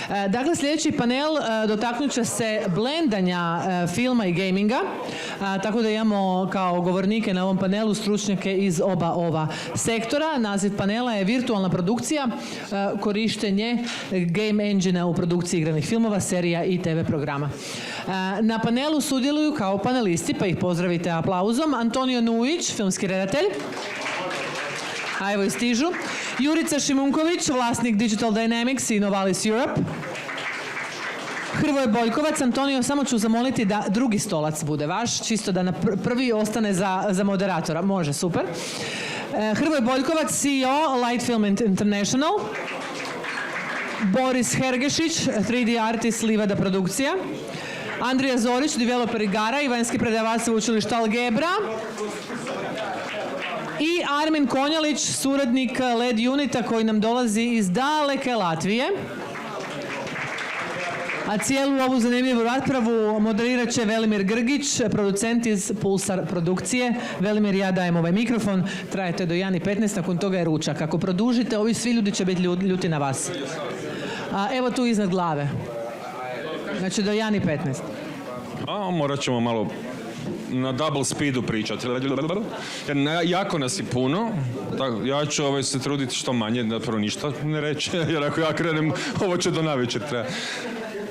Dakle, sljedeći panel dotaknut će se blendanja filma i gaminga, tako da imamo kao govornike na ovom panelu stručnjake iz oba ova sektora. Naziv panela je virtualna produkcija, korištenje game engine-a u produkciji igranih filmova, serija i TV programa. Na panelu sudjeluju kao panelisti, pa ih pozdravite aplauzom, Antonio Nujić, filmski redatelj. A evo i stižu. Jurica Šimunković, vlasnik Digital Dynamics i Novalis Europe. Hrvoje Boljkovac. Antonio, samo ću zamoliti da drugi stolac bude vaš, čisto da na prvi ostane za moderatora. Može, super. Hrvoje Boljkovac, CEO Light Film International. Boris Hergešić, 3D artist Livada produkcija. Andrija Zorić, developer igara i vanjski predavač sveučilišta Algebra. I Armin Konjalić, suradnik LED Unita koji nam dolazi iz daleke Latvije. A cijelu ovu zanimljivu raspravu moderirat će Velimir Grgić, producent iz Pulsar produkcije. Velimir, ja dajem ovaj mikrofon, trajete do 1:15, nakon toga je ručak. Ako produžite, ovi svi ljudi će biti ljuti na vas. Evo tu iznad glave. Znači do 1:15. Morat ćemo malo na double speedu pričati. Jako nas je puno. Ja ću se truditi što manje, da prvo ništa ne reći, jer ako ja krenem, ovo će do navečer treba.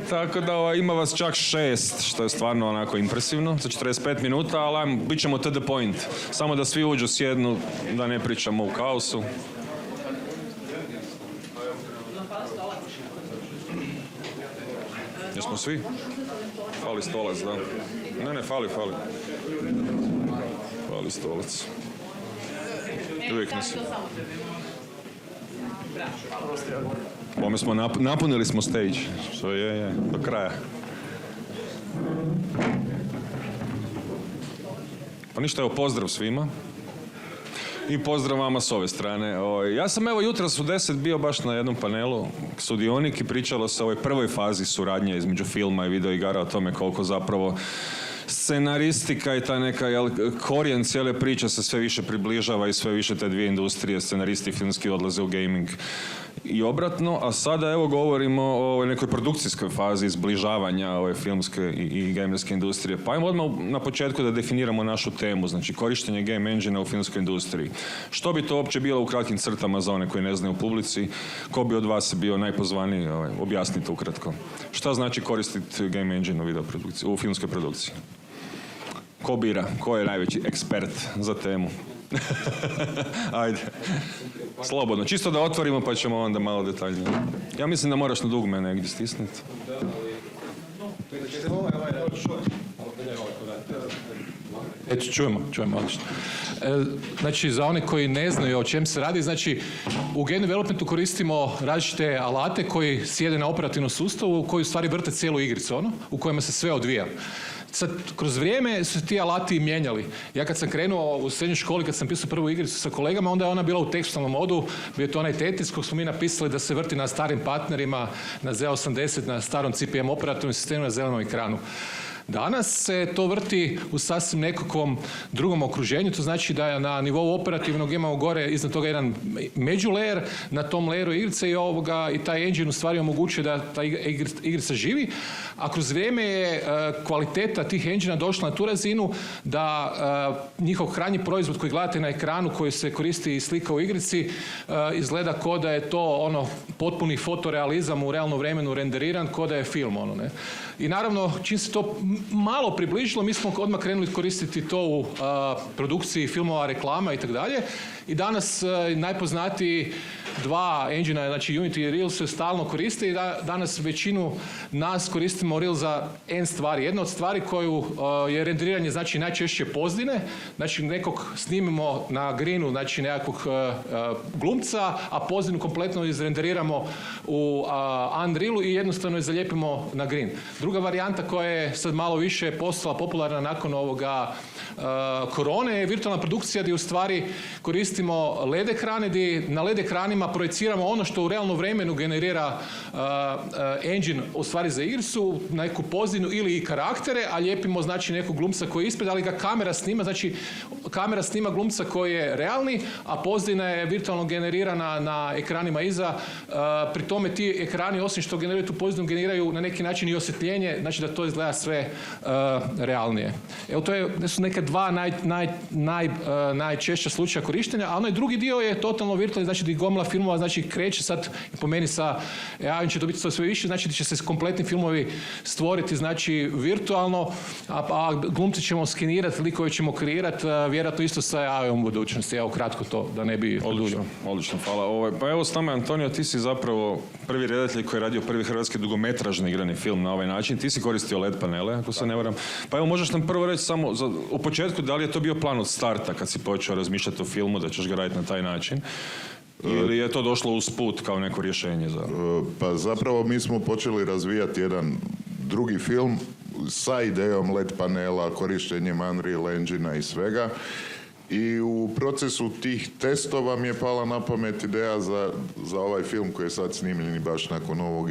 Tako da ima vas čak 6, što je stvarno onako impresivno, za 45 minuta, ali bit ćemo to the point. Samo da svi uđu, sjednu, da ne pričamo u kaosu. Jesmo svi? Fali stolac, da. Ne, fali. Fali stolac. Uvijek nisi. Bome smo napunili smo stage, što je, do kraja. Pa ništa, evo, pozdrav svima. I pozdrav vama s ove strane. Ja sam evo jutros u 10 bio baš na jednom panelu sudionik i pričalo se o ovoj prvoj fazi suradnje između filma i videoigara, o tome koliko zapravo scenaristika i ta neka korijen cijele priče se sve više približava i sve više te dvije industrije, scenaristi i filmski odlaze u gaming i obratno, a sada evo govorimo o nekoj produkcijskoj fazi zbližavanja ove filmske i gamerske industrije. Pa ajmo odmah na početku da definiramo našu temu, znači korištenje game engine u filmskoj industriji. Što bi to uopće bilo u kratkim crtama za one koji ne znaju u publici? Ko bi od vas bio najpozvaniji? Objasnite ukratko. Šta znači koristiti game engine u filmskoj produkciji? Ko bira? Ko je najveći ekspert za temu? Ajde. Slobodno. Čisto da otvorimo pa ćemo onda malo detaljnije. Ja mislim da moraš na dugme negdje stisnuti. Eto, čujemo, odlično. Znači, za one koji ne znaju o čem se radi, znači, u game developmentu koristimo različite alate koji sjede na operativnom sustavu, koji u stvari vrte cijelu igricu, u kojima se sve odvija. Sad, kroz vrijeme su ti alati mijenjali. Ja kad sam krenuo u srednjoj školi, kad sam pisao prvu igricu sa kolegama, onda je ona bila u tekstualnom modu, bio je to onaj Tetris kog smo mi napisali da se vrti na starim partnerima, na Z80, na starom CPM operativnom sistemu, na zelenom ekranu. Danas se to vrti u sasvim nekakvom drugom okruženju, to znači da je na nivou operativnog imamo gore iznad toga jedan međulayer, na tom layeru igrice i taj engine u stvari omogućuje da ta igrica živi, a kroz vrijeme je kvaliteta tih engina došla na tu razinu da njihov krajnji proizvod koji gledate na ekranu, koji se koristi i slika u igrici, izgleda kao da je to potpuni fotorealizam u realnom vremenu renderiran, kao da je film. I naravno, čim se to malo približilo, mi smo odmah krenuli koristiti to u produkciji filmova, reklama i tako dalje. I danas najpoznatiji dva engine, znači Unity i Unreal, se stalno koriste i danas većinu nas koristimo Unreal za N stvari. Jedna od stvari koju je renderiranje, znači najčešće pozdine, znači nekog snimimo na greenu, znači nekakvog glumca, a pozdinu kompletno izrenderiramo u Unrealu i jednostavno je zalijepimo na green. Druga varijanta koja je sad malo više postala popularna nakon ovoga korone je virtualna produkcija gdje u stvari koristimo koristimo LED ekrane gdje na LED ekranima projeciramo ono što u realnom vremenu generira engine u stvari za igricu, neku pozadinu ili i karaktere, a lijepimo znači nekog glumca koji je ispred, ali ga kamera snima, znači kamera snima glumca koji je realni, a pozadina je virtualno generirana na ekranima iza. Pri tome ti ekrani, osim što generiraju tu pozadinu, generiraju na neki način i osvjetljenje, znači da to izgleda sve realnije. Evo, to su neka dva najčešća slučaja korištenja, a onaj drugi dio je totalno virtualni, znači da gomila filmova znači kreće sad, po meni sa AI će to biti sve više, znači da će se kompletni filmovi stvoriti znači virtualno, a glumci ćemo skenirati, likove ćemo kreirati, vjerojatno isto sa AI-om u budućnosti. Evo, kratko to, da ne bi odužio. Odlično, hvala. Pa evo s nama, Antonio, ti si zapravo prvi redatelj koji je radio prvi hrvatski dugometražni igrani film na ovaj način. Ti si koristio LED panele, ako se ne varam. Pa evo, možeš nam prvo reći samo u početku da li je to bio plan od starta kad si počeo razmišljati o filmu, da ćeš ga raditi na taj način? Ili je to došlo usput kao neko rješenje za... Pa zapravo mi smo počeli razvijati jedan drugi film sa idejom LED panela, korištenjem Unreal Engine-a i svega. I u procesu tih testova mi je pala na pamet ideja za ovaj film koji je sad snimljen i baš nakon ovog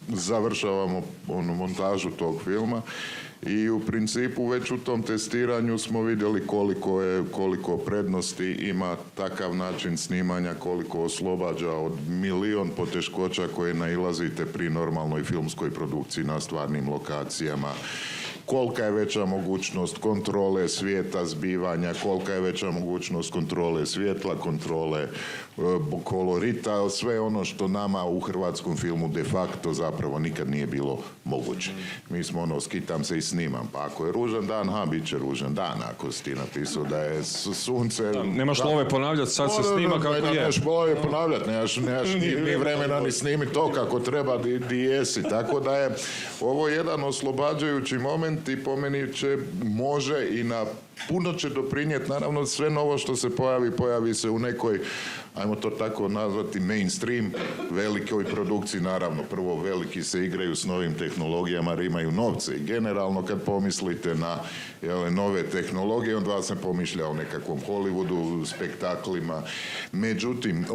završavamo montažu tog filma. I u principu već u tom testiranju smo vidjeli koliko prednosti ima takav način snimanja, koliko oslobađa od milion poteškoća koje nailazite pri normalnoj filmskoj produkciji na stvarnim lokacijama. Kolika je veća mogućnost kontrole svijeta, zbivanja, kolika je veća mogućnost kontrole svjetla, kontrole kolorita, sve ono što nama u hrvatskom filmu de facto zapravo nikad nije bilo moguće. Mi smo skitam se i snimam, pa ako je ružan dan, bit će ružan dan, ako si ti napisao da je sunce... Nemaš love ponavljati, sad se snima kako je. Nemaš love ponavljati, nemaš ni vremena ni snimiti to kako treba di jesi, tako da je ovo jedan oslobađajući moment i po meni može i na puno će doprinijeti, naravno sve novo što se pojavi se u nekoj, ajmo to tako nazvati, mainstream, velikoj produkciji, naravno, prvo veliki se igraju s novim tehnologijama jer imaju novce i generalno kad pomislite na nove tehnologije, onda se pomišlja o nekakvom Hollywoodu, spektaklima. Međutim,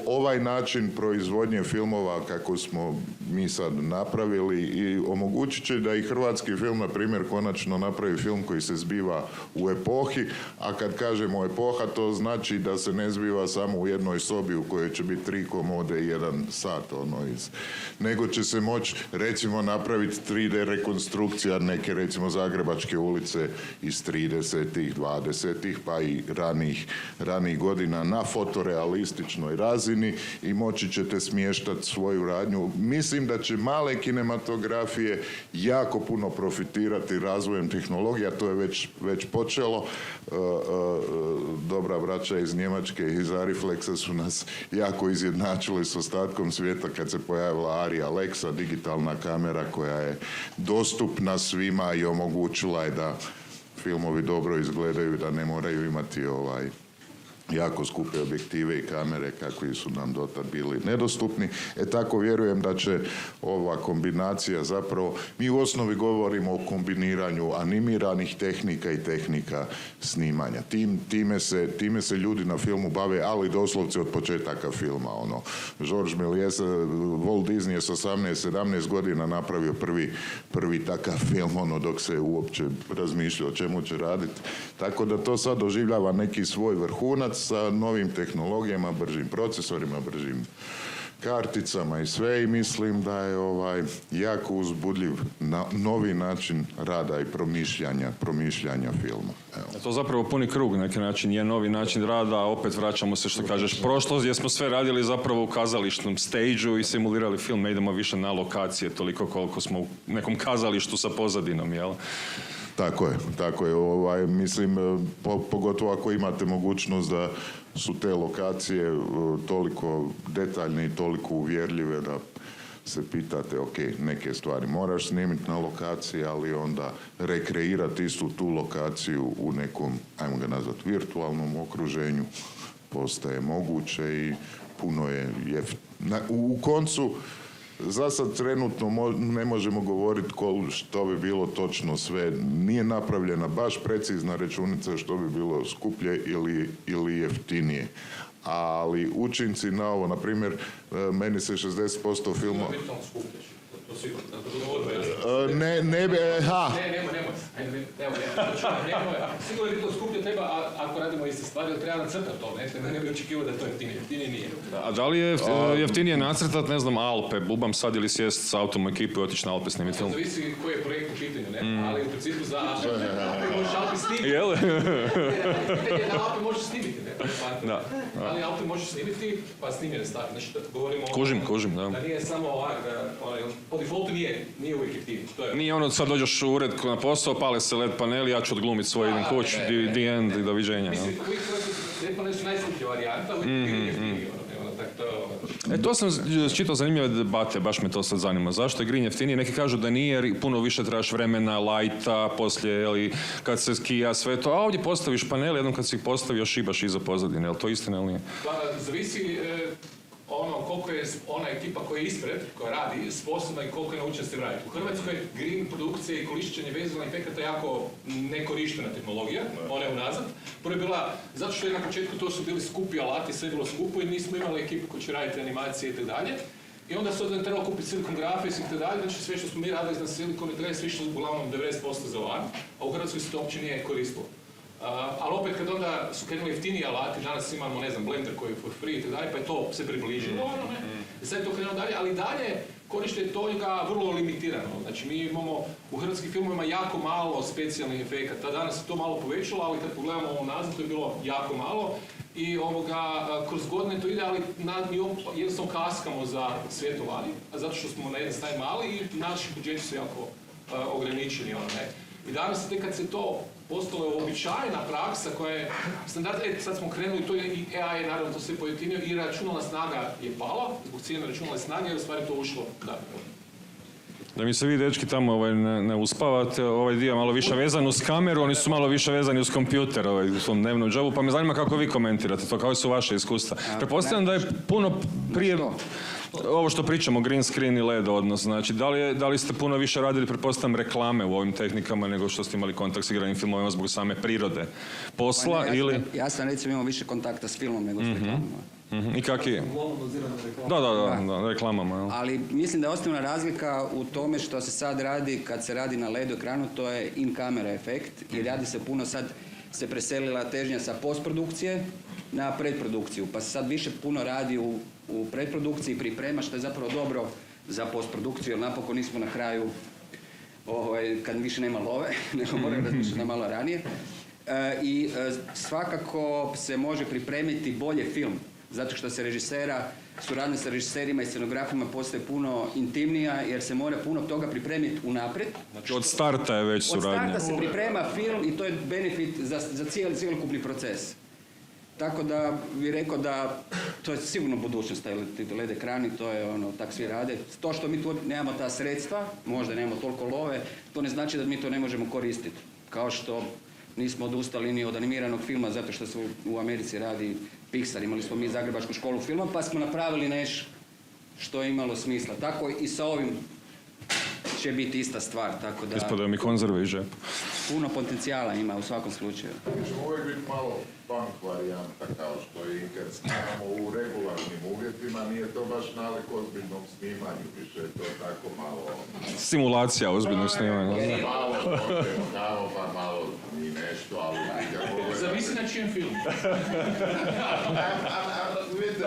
ovaj način proizvodnje filmova kako smo mi sad napravili i omogućit će da i hrvatski film, na primjer, konačno napravi film koji se zbiva u epohi, a kad kažemo epoha, to znači da se ne zbiva samo u jednoj sobi u kojoj će biti 3 komode i 1 sat, nego će se moći, recimo, napraviti 3D rekonstrukcija neke, recimo, Zagrebačke ulice iz 30-ih, 20-ih, pa i ranih godina na fotorealističnoj razini i moći ćete smještati svoju radnju. Mislim da će male kinematografije jako puno profitirati razvojem tehnologija, to je već počelo. Dobra braća iz Njemačke, iz Ariflexa su nas jako izjednačili s ostatkom svijeta kad se pojavila Arri Alexa, digitalna kamera koja je dostupna svima i omogućila je da filmovi dobro izgledaju, da ne moraju imati jako skupe objektive i kamere kakvi su nam dotad bili nedostupni. Tako vjerujem da će ova kombinacija zapravo, mi u osnovi govorimo o kombiniranju animiranih tehnika i tehnika snimanja. Time se ljudi na filmu bave, ali doslovce od početaka filma. Georges Méliès, Walt Disney je s 18-17 godina napravio prvi takav film, dok se uopće razmišljao o čemu će raditi. Tako da to sad doživljava neki svoj vrhunac sa novim tehnologijama, bržim procesorima, bržim karticama i sve, i mislim da je jako uzbudljiv novi način rada i promišljanja filma. Evo. To zapravo puni krug, na neki način je novi način rada, a opet vraćamo se, što kažeš, prošlost, gdje smo sve radili zapravo u kazališnom stage-u i simulirali film, ne idemo više na lokacije toliko koliko smo u nekom kazalištu sa pozadinom, jel? Tako je. Mislim, pogotovo ako imate mogućnost da su te lokacije toliko detaljne i toliko uvjerljive da se pitate, ok, neke stvari moraš snimiti na lokaciji, ali onda rekreirati istu tu lokaciju u nekom, ajmo ga nazvati, virtualnom okruženju postaje moguće i puno je jeftino. U koncu, Za sad trenutno ne možemo govoriti što bi bilo točno sve. Nije napravljena baš precizna računica što bi bilo skuplje ili jeftinije. Ali učinci na ovo, na primjer, meni se 60% filmova... Sigurno bi to skuplje treba, ako radimo iste stvari, ali treba nacrtati to, ne bi očekivao da je to jeftinije. Jeftinije nije. A da li je jeftinije nacrtat, ne znam, Alpe, bubam sad ili sjest s autom u ekipu i otići na Alpe snimiti film? Zavisi koji je projekt u pitanju, ne? Ali u principu za Alpe možeš Alpe snimiti. Jel? Na Alpe možeš snimiti, ne? Da. Ali Alpe možeš snimiti, pa snimljene stvari. Znači, da govorimo... Kužim, da. Da nije samo ovak, po defaultu nije uvijek jeftinije. Nije ono sad dođeš u ured na posao, pale se LED paneli, ja ću odglumiti svoj idem kuć, the end i doviđenja. Mislim, uvijek LED paneli su najskuplja varijanta, uvijek jeftinije. To sam čitao zanimljive debate, baš me to sad zanima. Zašto je green jeftiniji? Neki kažu da nije, jer puno više trebaš vremena, lajta, poslije, ili kad se skija, sve to. A ovdje postaviš panel, jednom kad si ih postavio, šibaš iza pozadine. Je li to istina ili nije? Zavisi koliko je ona ekipa koja je ispred, koja radi, sposobna i koliko je naučena se raditi. U Hrvatskoj green produkcije i korišćenje vizualnih efekata jako nekorištena tehnologija, ona je unazad. Prvo je bila, zato što je na početku to su bili skupi alati, sve je bilo skupo i nismo imali ekipu koja će raditi animacije i tako dalje. I onda se odmah trebalo kupiti Silicon Graphics i tako dalje, znači sve što smo mi radili na Silicon i sve što uglavnom 90% za van, a u Hrvatskoj se to uopće nije koristilo. Ali opet kad onda su krenuli jeftiniji alati, danas imamo, ne znam, Blender koji je for free i tako dalje, pa je to se približilo, i sad je to krenulo dalje, ali dalje korištenje toga vrlo limitirano. Znači mi imamo u hrvatskim filmovima jako malo specijalnih efekata, danas se to malo povećalo, ali kad pogledamo ovo nazad, to je bilo jako malo i kroz godine to ide, ali mi jednostavno kaskamo za svijetom vani, zato što smo na jedan strani mali i naši budžeti su jako ograničeni. I danas, tek kad se to postalo uobičajena praksa koja je standard, sad smo krenuli, to je i AI je naravno to sve pojeftinio i računalna snaga je pala, zbog cijene računalne snage je u stvari to ušlo Da mi se vi, dečki, tamo ne uspavate, ovaj dio je malo više vezan uz kameru, oni su malo više vezani uz kompjuter u svom dnevnom džobu, pa me zanima kako vi komentirate to, kako su vaše iskustva. Pretpostavljam da je puno prije ovo što pričamo, green screen i LED odnos, znači da li ste puno više radili, pretpostavljam, reklame u ovim tehnikama nego što ste imali kontakt s igranim filmovima zbog same prirode posla ili... Ja sam recimo imao više kontakta s filmom nego s reklamama. I kak je? Da, reklamama. Jel? Ali mislim da je osnovna razlika u tome što se sad radi, kad se radi na LED ekranu, to je in-kamera efekt i radi se puno, sad se preselila težnja sa postprodukcije na predprodukciju, pa se sad više puno radi u predprodukciji, priprema, što je zapravo dobro za postprodukciju, jer napokon nismo na kraju kad više nema love, nego moramo razmišljati na malo ranije. I svakako se može pripremiti bolje film, zato što se suradnja sa režiserima i scenografima postaje puno intimnija, jer se mora puno toga pripremiti unaprijed. Znači od starta je već suradnja. Od starta se priprema film i to je benefit za cijelokupni proces. Tako da bih rekao da to je sigurno budućnost, taj LED ekrani, to je tak svi rade. To što mi tu nemamo ta sredstva, možda nemamo toliko love, to ne znači da mi to ne možemo koristiti. Kao što nismo odustali ni od animiranog filma zato što se u Americi radi Pixar. Imali smo mi Zagrebačku školu filma pa smo napravili nešto što je imalo smisla. Tako i sa ovim će biti ista stvar. Tako da ispadaju mi konzerve i žep. Puno potencijala ima u svakom slučaju. Mi ćemo uvijek biti malo punk varijanta kao što i kad snimamo u regularnim uvjetima, nije to baš nalik ozbiljnom snimanju, više je to tako malo... Simulacija ozbiljnog snimanja. Malo kao pa malo ni nešto, ali... Zavisi na čijem filmu. Vidite,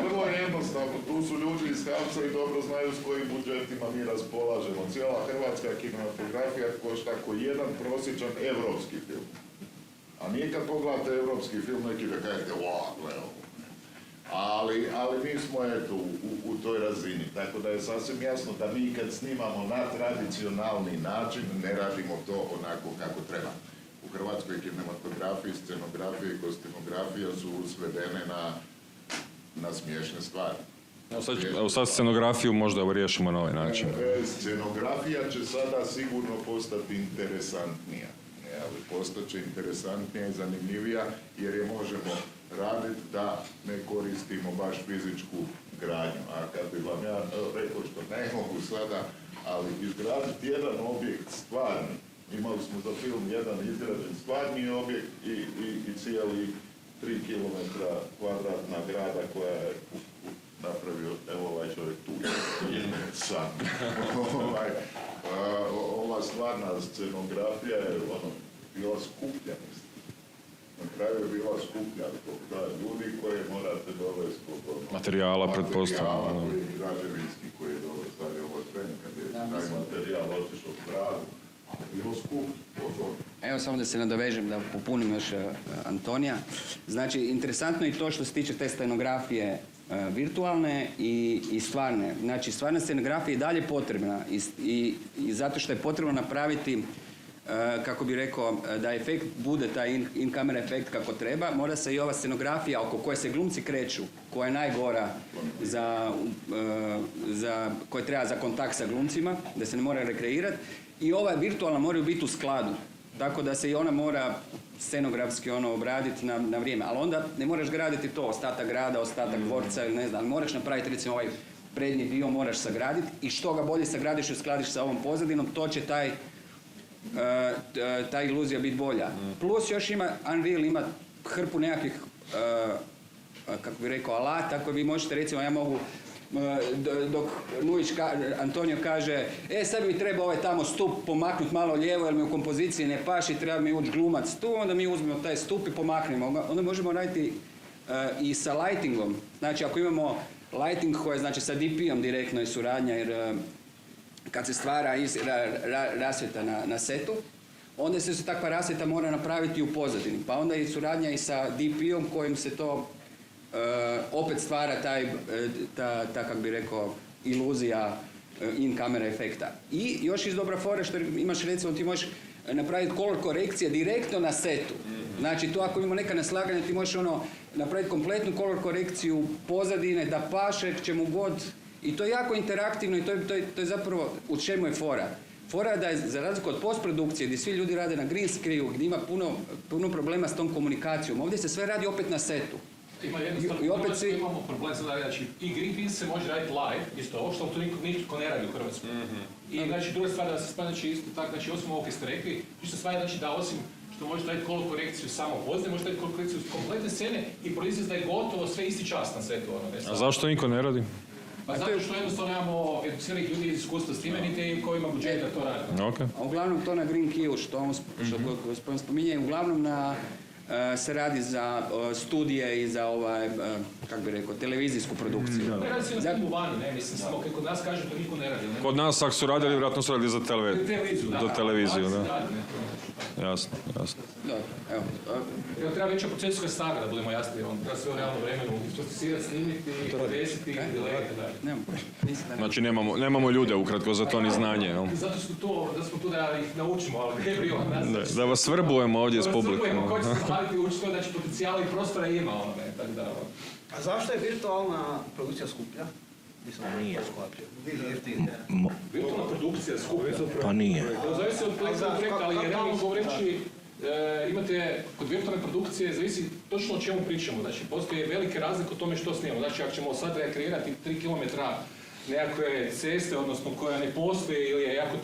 vrlo je jednostavno. Tu su ljudi iz Havca i dobro znaju s kojim budžetima mi raspolažemo. Cijela hrvatska kinematografija košta ako jedan prosječan evropski film. A nije kad pogledate evropski film, neki da kažete, gle ovo. Ali mi smo u toj razini, tako da je sasvim jasno da mi kad snimamo na tradicionalni način ne radimo to onako kako treba. U hrvatskoj kinematografiji, scenografija i kostimografija su svedene na smiješne stvari. Evo sad scenografiju možda riješimo na ovaj način. Scenografija će sada sigurno postati interesantnija. Ali postaće interesantnija i zanimljivija jer je možemo raditi da ne koristimo baš fizičku gradnju. A kad bi vam ja rekao što ne mogu sada, ali izgraditi jedan objekt stvarni, imali smo za film jedan izgrađen stvarni objekt i cijeli 3 km kvadratna grada koja je napravio, evo ovaj čovjek tu, sam. Ova stvarna scenografija je bila skuplja. Na kraju je bila skuplja, da ljudi koje morate dovesti Materijala, pretpostavljam. Građevinski koji je dovesti, sad je ovo sve, kad je taj materijal otišao u gradu, bilo skup. Evo samo da se nadovežem, da popunim još Antonija. Znači, interesantno je to što se tiče te scenografije virtualne i stvarne. Znači, stvarna scenografija je i dalje potrebna i zato što je potrebno napraviti, kako bi rekao, da efekt bude taj in-camera efekt kako treba, mora se i ova scenografija oko koje se glumci kreću, koja je najgora koja treba za kontakt sa glumcima, da se ne mora rekreirati, i ova virtualna moraju biti u skladu. Tako da se i ona mora scenografski obraditi na vrijeme. Ali onda ne moraš graditi to, ostatak grada, ostatak dvorca ili ne znam, ali moraš napraviti recimo ovaj prednji dio, moraš sagraditi i što ga bolje sagradiš i uskladiš sa ovom pozadinom, to će ta iluzija biti bolja. Plus još Unreal ima hrpu nekakvih, kako bi rekao, alata koje vi možete, recimo ja mogu, dok Antonio kaže, sad mi treba ovaj tamo stup pomaknuti malo lijevo jer mi u kompoziciji ne paši, treba mi ući glumac tu, onda mi uzmemo taj stup i pomaknemo. Onda možemo raditi i sa lightingom. Znači ako imamo lighting koji je znači sa DP-om direktno je suradnja, jer kad se stvara rasvjeta na setu, onda se takva rasvjeta mora napraviti u pozadini. Pa onda je suradnja i sa DP-om kojim se to opet stvara ta kako bi rekao, iluzija in-kamera efekta. I još iz dobra fora što imaš, recimo, ti možeš napraviti color korekcije direktno na setu. Znači, to ako imamo neka neslaganja, ti možeš napraviti kompletnu color korekciju pozadine, da paše k čemu god. I to je jako interaktivno i to je zapravo u čemu je fora. Fora je da je, za razliku od postprodukcije, gdje svi ljudi rade na green screenu, gdje ima puno problema s tom komunikacijom, ovdje se sve radi opet na setu. Ima jednostavno, u Hrvatskoj imamo problem sada, znači i green se može raditi live, isto ovo što to nitko ne radi u Hrvatskoj. I znači druga stvar da se spada, znači isto tako, znači osim ovog ste rekli, isto stvar je znači da osim što možete raditi color korekciju samo pozne, možete raditi color korekciju kompletne scene i proizvesti da je gotovo sve isti čas na setu. A zašto niko ne radi? Pa zato što jednostavno imamo educiranih ljudi iz iskustva s time, niti ko ima budžet da to radi. Okay. A uglavnom to na Green Keyu, što gospodin spominje, uglavnom se radi za studije i za kako bi rekao, televizijsku produkciju. Ne radi se na filmu vani, ne, mislim, samo kod nas kažu da niko ne radi. Ne? Kod nas ako su radili, vjerojatno su radili za televiziju, da. Jasno. Treba veća procesijska snaga, da budemo jasni, on treba sve u realnom vremenu isprocesirati, snimiti, desiti, delete, da. Znači nemamo ljude ukratko za to ni znanje. Zato smo tu da ih naučimo, ali ne brigo nas. Da vas vrbujemo ovdje s publikom. Ko će se stvariti učiti, znači potencijala i prostora ima, tako da. A zašto je virtualna produkcija skuplja? Mislim da nije skuplja. Virtualna produkcija skuplja? Pa nije. Zavisi od projekta, ali realno govoreći, imate kod virtualne produkcije, zavisi točno o čemu pričamo. Znači, postoje velike razlike o tome što snimamo. Znači, ako ćemo sad rekreirati 3 km nekakve ceste, odnosno koja ne postoje ili je jako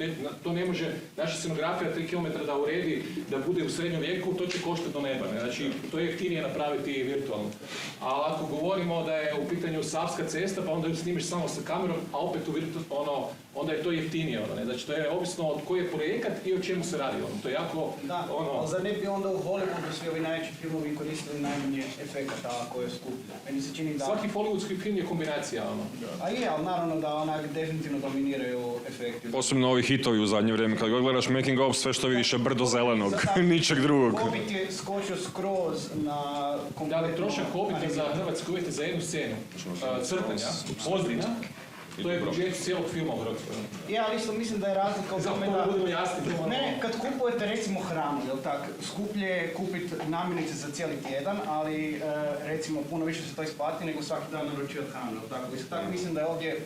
to ne može naša scenografija 3 km da uredi, da bude u srednjem vijeku, to će koštati do neba. Znači, to je jeftinije napraviti virtualno. Ali ako govorimo da je u pitanju Savska cesta, pa onda ju snimiš samo sa kamerom, a opet onda je to jeftinije. Znači, to je ovisno od koji je projekat i o čemu se radi. To je jako... Da, ali zar ne bi onda u Hollywoodu svi ovi najveći filmovi koristili najmanje efekata ako je skuplje? Meni se čini da... Svaki hollywoodski film je kombinacija. A je, ali naravno da onaj definitivno dominiraju efekti. Posebno ovi hitovi u zadnje vrijeme, kad gledaš making of, sve što vidiš je brdo zelenog, ničeg drugog. Hobbit je skočio skroz na... Da li trošak Hobbita za hrvatske uvjete za jednu scenu, crtanja, Ozdina, to je budžet cijelog filma u Hrvatskoj. Ja, ali isto mislim da je razlika u tome da... budemo jasni. Ne, kad kupujete recimo hranu, jel tak, skuplje je kupiti namirnice za cijeli tjedan, ali recimo puno više se to isplati nego svaki dan naručivati hranu, jel tako? Isto tako mislim da je ovdje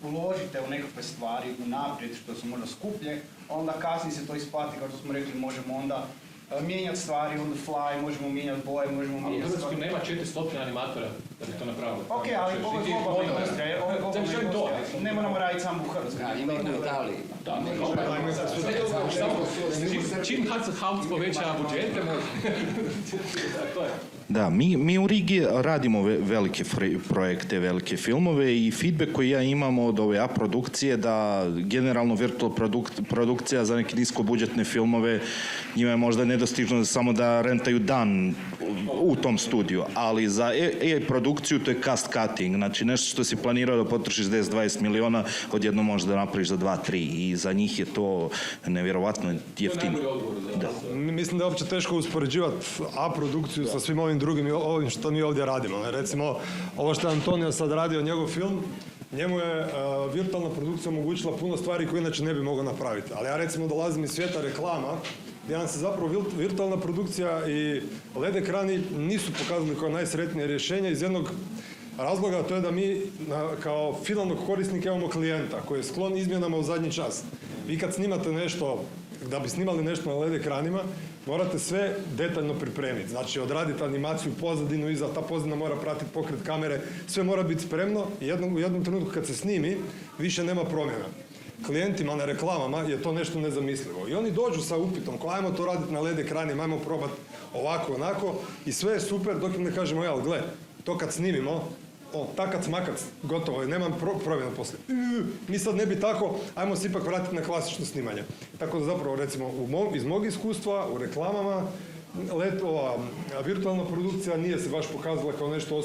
uložite u nekakve stvari unaprijed što su možda skuplje, onda kasnije se to isplati, kao što smo rekli, možemo onda mijenjati stvari on the fly, možemo mijenjati boje, možemo mijenjati... Ali u Hrvatskoj nema 400 animatora da bi to napravili. Ok, ali ovo je globalna industrija, ovo je globalna industrija. Ne moramo raditi samo u Hrvatskoj. Da, ima i u Italiji. Čim Haus poveća budžete, to je. Da, mi u Rigi radimo velike projekte, velike filmove i feedback koji ja imam od ove produkcije da generalno virtual produkcija za neke niskobudžetne filmove njima je možda nedostižno samo da rentaju dan u tom studiju, ali za produkciju to je cast cutting, znači nešto što si planirao da potrošiš 10-20 miliona, odjedno možeš da napraviš za 2-3 i za njih je to nevjerovatno jeftino. Mislim da je uopće teško uspoređivati produkciju sa svim ovim drugim i ovim što mi ovdje radimo. Recimo, ovo što je Antonio sad radio, njegov film, njemu je virtualna produkcija omogućila puno stvari koje inače ne bi mogao napraviti. Ali ja recimo dolazim iz svijeta reklama, gdje nam se zapravo virtualna produkcija i LED ekrani nisu pokazali kao najsretnije rješenje iz jednog razloga, a to je da mi kao finalnog korisnika imamo klijenta koji je sklon izmjenama u zadnji čas. Vi kad snimate nešto, da bi snimali nešto na LED ekranima, morate sve detaljno pripremiti. Znači, odraditi animaciju, pozadinu, iza, ta pozadina mora pratiti pokret kamere, sve mora biti spremno i u jednom trenutku kad se snimi, više nema promjena. Klijentima na reklamama je to nešto nezamislivo. I oni dođu sa upitom, ko ajmo to raditi na LED ekranima, ajmo probati ovako, onako, i sve je super dok im ne kažemo, jel, gle, to kad snimimo, takac, makac, gotovo je, nema promjena poslije. Mi sad ne bi tako, ajmo se ipak vratiti na klasično snimanje. Tako da zapravo, recimo, iz mog iskustva, u reklamama, virtualna produkcija nije se baš pokazala kao nešto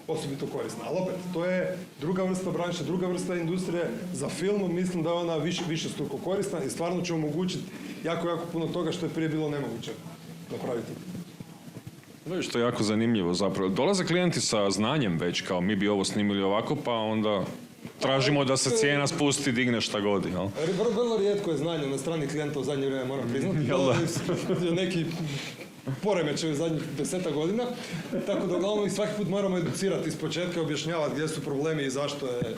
osobito korisna. Ali opet, to je druga vrsta branše, druga vrsta industrije. Za film mislim da je ona više struko korisna i stvarno će omogućiti jako puno toga što je prije bilo nemoguće napraviti. No, što je jako zanimljivo zapravo. Dolaze klijenti sa znanjem već, kao mi bi ovo snimili ovako, pa onda tražimo da se cijena spusti, digne šta god. Jel? Vrlo rijetko je znanje na strani klijenta u zadnje vrijeme, moram priznati. Neki poremećaj u zadnjih 10 godina. Tako da uglavnom ih svaki put moramo educirati iz početka i objašnjavati gdje su problemi i zašto je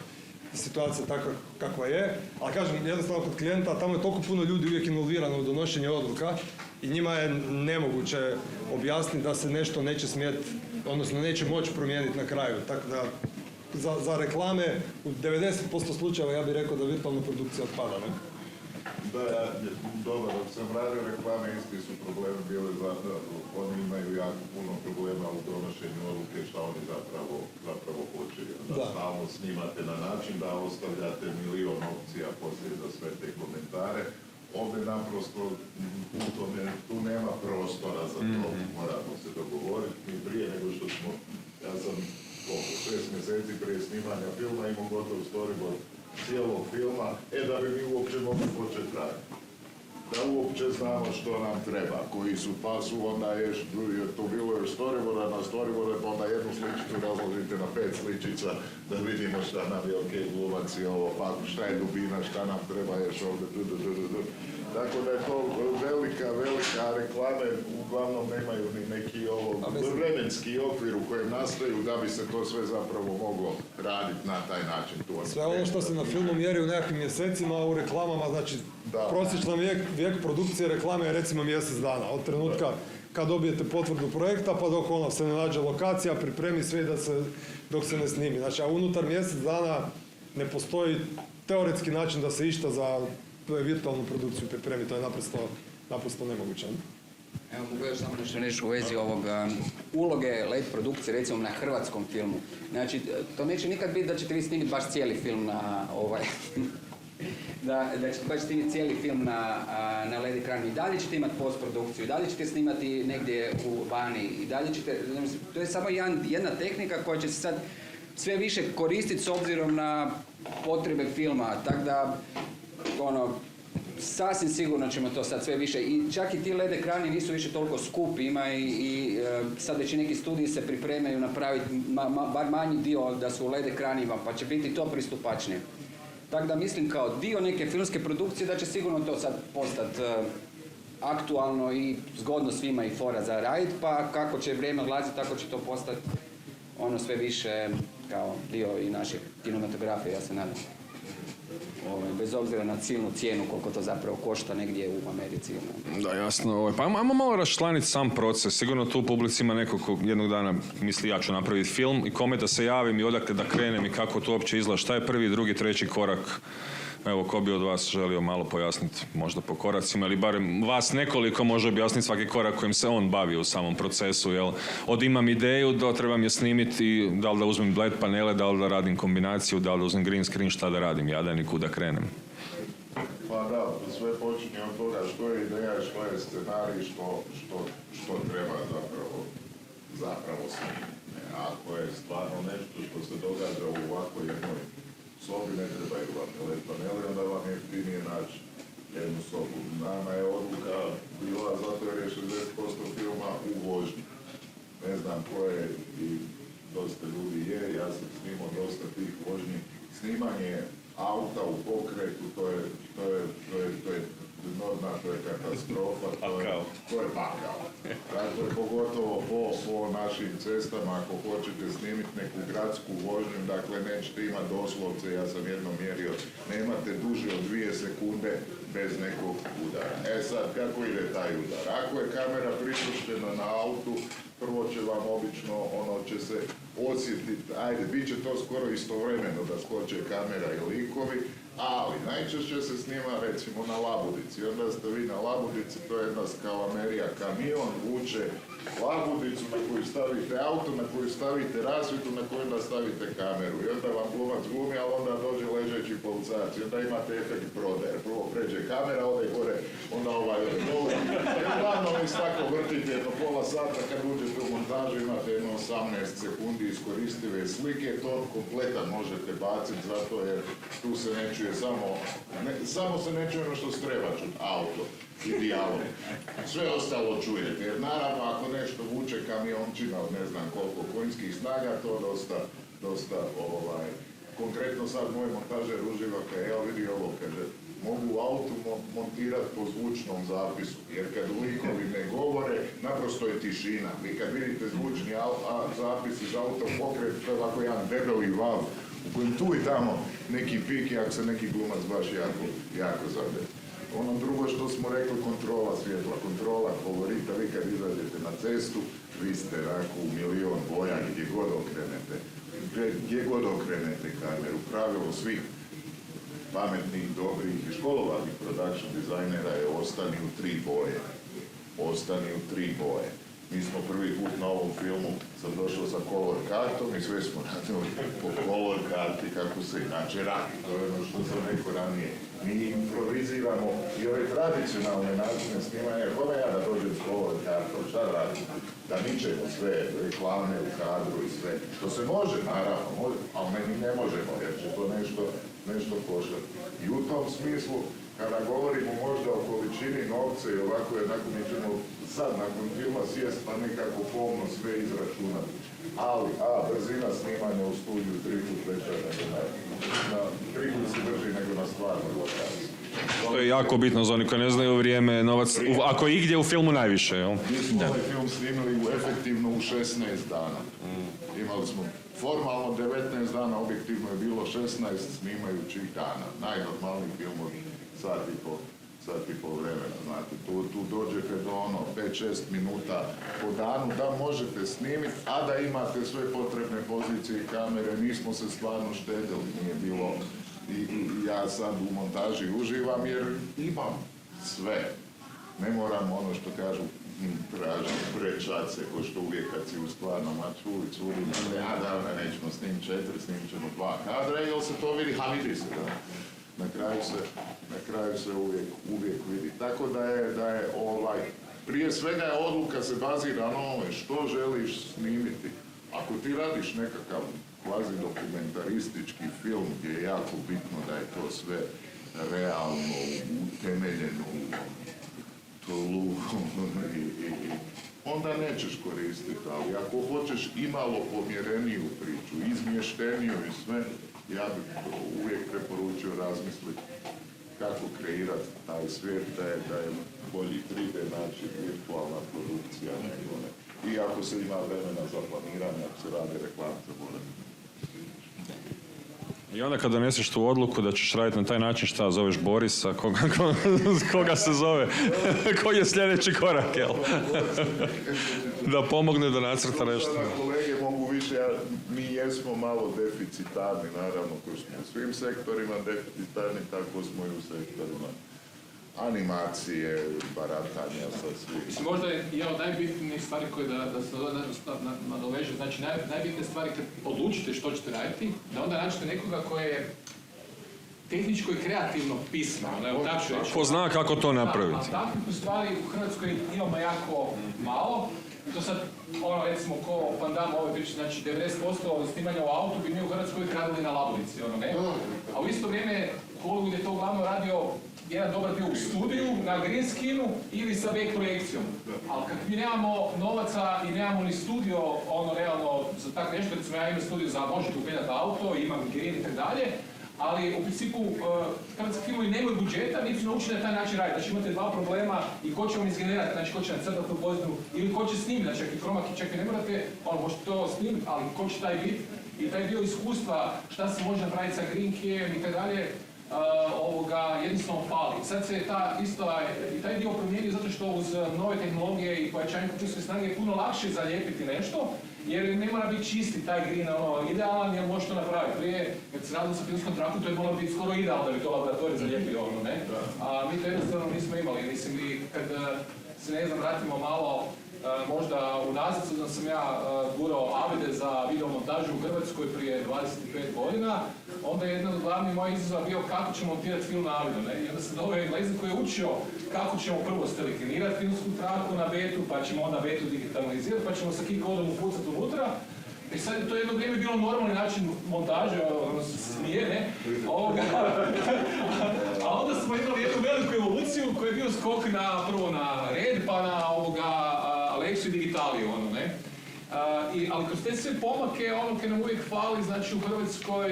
situacija takva kakva je. Ali kažem, jednostavno kod klijenta, tamo je toliko puno ljudi uvijek involvirano u donošenje odluka i njima je nemoguće objasniti da se nešto neće smjeti, odnosno neće moći promijeniti na kraju. Tako da za reklame u 90% slučajeva ja bih rekao da virtualna produkcija otpada. Ne? Da, dobro, dok sam radio reklame, isti su problemi bili zato, oni imaju jako puno problema u donošenju odluke šta oni zapravo hoće. Da stalno snimate na način da ostavljate milion opcija poslije za sve te komentare. Ovdje naprosto tu nema prostora za to, moramo se dogovoriti. Mi prije nego što smo, ja sam 6 mjeseci prije snimanja filma imao gotov storyboard cijelog filma, da bi mi uopće mogli početi raditi. Da uopće znamo što nam treba, koji su, pa su onda je to bilo još storyboarda na storyboarda, pa onda jednu sličicu razložite na 5 sličica da vidimo šta nam je ok, glumac i ovo, pa šta je dubina, šta nam treba još ovdje, Tako da je to velika, reklame uglavnom nemaju ni neki vremenski okvir u kojem nastaju da bi se to sve zapravo moglo raditi na taj način. Sve ovo što se na filmu mjeri u nekakvim mjesecima, a u reklamama, znači prosječan vijek produkcije reklame je recimo mjesec dana. Od trenutka kad dobijete potvrdu projekta pa dok se ne nađe lokacija, pripremi sve dok se ne snimi. Znači, a unutar mjesec dana ne postoji teoretski način da se išta za virtualnu produkciju pripremi, to je naprosto nemoguće. Evo, mogu još samo nešto reći u vezi ovoga uloge LED produkcije, recimo na hrvatskom filmu. Znači, to neće nikad biti da ćete vi snimiti baš cijeli film na da ćete baš snimiti cijeli film na LED ekranu. I dalje ćete imati postprodukciju, i dalje ćete snimati negdje u vani, i dalje ćete, to je samo jedna tehnika koja će se sad sve više koristiti s obzirom na potrebe filma, tako da sasvim sigurno ćemo to sad sve više, i čak i ti LED ekrani nisu više toliko skupi, ima i sad već i neki studiji se pripremaju napraviti bar manji dio da su u LED ekranima, pa će biti to pristupačnije. Tako da mislim kao dio neke filmske produkcije da će sigurno to sad postati aktualno i zgodno svima i fora za raditi, pa kako će vrijeme odlaziti, tako će to postati sve više kao dio i naše kinematografije, ja se nadam. Bez bez obzira na silnu cijenu koliko to zapravo košta negdje u Americi. Da, jasno. Pa ajmo malo raščlaniti sam proces. Sigurno tu u publici ima neko ko jednog dana misli ja ću napraviti film i kome da se javim i odakle da krenem i kako to uopće izgleda. Šta je prvi, drugi, treći korak? Evo, ko bi od vas želio malo pojasniti, možda po koracima, ili barem vas nekoliko može objasniti svaki korak kojim se on bavi u samom procesu, jel? Od imam ideju do trebam je snimiti, da li da uzmem LED panele, da li da radim kombinaciju, da li da uzmem green screen, šta da radim, jadan i kuda krenem. Pa da, sve počinje od toga što je ideja, što je scenarij, što treba zapravo snimiti. Ako je stvarno nešto što se događa u ovakvoj jednoj sobi, ne trebaju vam LED paneli, onda vam je jeftinije naći jednu sobu. Nama je odluka bila zato jer je 60% filma u vožnji. Ne znam ko je i dosta ljudi je, ja sam snimao dosta tih vožnji. Snimanje auta u pokretu, to je enormna, to je katastrofa, to je pakao. Dakle, pogotovo po našim cestama, ako hoćete snimiti neku gradsku vožnju, dakle, nećete imati doslovce, ja sam jednom mjerio, nemate duže od 2 sekunde bez nekog udara. E sad, kako ide taj udar? Ako je kamera pripuštena na autu, prvo će vam obično, će se osjetiti, bit će to skoro istovremeno da skoče kamera i likovi, ali najčešće se snima recimo na labudici. Onda ste vi na labudici, to je jedna skalamerija, kamion vuče labudicu na koju stavite auto, na koju stavite rasvjetu, na koju onda stavite kameru. I onda vam glumac glumi, ali onda dođe ležeći policajac i onda imate efekt prodaje. Prvo pređe kamera, ode gore, onda ode dole. I uglavnom vi tako vrtite jedno pola sata, kad uđete u montažu imate jedno 18 sekundi iskoristive slike, to kompletan možete baciti zato jer tu se ne čuje samo se ne čuje ono što se treba čuti, auto i dijalog. Sve ostalo čujete, jer naravno ako nešto vuče kamiončina od ne znam koliko konjskih snaga, to dosta konkretno sad moj montažer uživa kaj ja vidi ovo, kaže, mogu u autu montirati po zvučnom zapisu, jer kad likovi ne govore, naprosto je tišina. Vi kad vidite zvučni zapis iz autopokret, to je ovako jedan debeli val, u kojem tu i tamo neki pik, ako se neki glumac baš jako zabere. Ono drugo što smo rekli, kontrola svjetla, kontrola kolorita, vi kad izađete na cestu, vi ste u milion boja gdje god okrenete kameru. Pravilo svih pametnih, dobrih i školovanih production dizajnera je ostani u 3 boje. Ostani u 3 boje. Mi smo prvi put na ovom filmu, sam došao sa color kartom i sve smo radili po color karti kako se inače radi. To je ono što sam rekao ranije. Mi improviziramo i ove tradicionalne načine snimanja, kome ja da dođem s color kartom, šta radim? Da ničemo sve reklame u kadru i sve. To se može, naravno, ali mi ne možemo jer će to nešto koštati. I u tom smislu, kada govorimo možda o količini novca i ovako, jednako mi ćemo sad nakon filma sjest pa nekako pomno sve izračunati. Ali, brzina snimanja u studiju 3 put veća nego na 3 put se drži nego na stvarnoj lokaciji. To je jako bitno za oni koji ne znaju vrijeme, novac, ako je igdje u filmu najviše, jel? Mi smo ovaj film snimili efektivno u 16 dana. Imali smo formalno 19 dana, objektivno je bilo 16 snimajućih dana. Najnormalniji film od sat i pol vremena, znate. Tu dođete do 5-6 minuta po danu da možete snimiti, a da imate sve potrebne pozicije i kamere. Nismo se stvarno štedili, nije bilo. I ja sad u montaži uživam jer imam sve. Ne moram ono što kažu tražiti prečace, ko što uvijek kad si u stvarnom curi, nećemo snimiti 4, snimit ćemo 2 kadra, jel se to vidi? Vidi se, da. Na kraju se uvijek vidi. Tako da je prije svega je odluka se bazira na onome što želiš snimiti. Ako ti radiš nekakav kvazi dokumentaristički film gdje je jako bitno da je to sve realno, utemeljeno u tlu, onda nećeš koristiti, ali ako hoćeš imalo pomjereniju priču, izmješteniju i sve, ja bih uvijek preporučio razmisliti kako kreirati taj svijet da je bolji 3D način, virtualna produkcija nego ne. I ako se ima vremena za planiranje, ako se radi reklam, se mora. I onda kad doneseš tu odluku da ćeš raditi na taj način, šta zoveš Borisa, koga se zove, koji je sljedeći korak, jel? Da pomogne da nacrta nešto. Kolege mogu više, mi jesmo malo deficitarni, naravno, koji smo u svim sektorima deficitarni, tako smo i u sektorima animacije, baratanja sa svim. Mislim, možda je jedna od najbitnijih stvari koje da se nadoveže, znači najbitnije stvari kad odlučite što ćete raditi, da onda nađete nekoga koje je tehničko i kreativno pismo, evo tako ću reći. Ko zna kako to napraviti. Da, takvih stvari u Hrvatskoj imamo jako malo. To sad, recimo, ko Pandam ove priče, znači 90% snimanja u autu bi mi u Hrvatskoj uvijek radili na laborici, ne? A u isto vrijeme, Hollywood je to uglavnom radio jedan dobar dio u studiju, na green screenu ili sa back projekcijom. Ali kad mi nemamo novaca i nemamo ni studio, realno, za tak nešto, recimo ja imam studio za možete upedati auto, imam green i tako dalje, ali u principu hrvatski filmovi nemaju budžeta, niti su naučeni na taj način raditi. Znači imate dva problema i ko će vam izgenerati, znači ko će nacrtati u pozadinu ili ko će snimiti, znači čak i kromaki, čak i ne morate, možete to snimiti, ali ko će taj bit i taj dio iskustva, šta se može napraviti sa green cam i tako dalje, jednostavno fali. Sad se taj dio promijenio zato što uz nove tehnologije i pojačanje kompjuterske snage je puno lakše zalijepiti nešto, jer ne mora biti čisti taj green, idealan, jer može to napraviti. Prije, kad se radilo sa filmskom traku, to je moralo biti skoro idealno da bi to laboratorij zalijepio, ne? A mi to jednostavno nismo imali. Mislim, i kad se, ne znam, vratimo malo možda unazad, da sam ja gurao Avide za videomontažu u Hrvatskoj prije 25 godina, onda je jedan od glavnih mojih izazova bio kako ćemo montirati film na Avidu, ne? I onda sam doveo Engleza koji je učio kako ćemo prvo stelikinirati filmsku traku na betu, pa ćemo onda betu digitalizirati, pa ćemo sa key-kodom upucati unutra. I sad je to jedno vrijeme bilo normalni način montaže, smije, ne? A onda smo imali jednu veliku evoluciju koja je bio skok prvo na Red, pa na Alexu i Digitaliju, ne? Ali kroz te sve pomake, kaj nam uvijek fali, znači u Hrvatskoj,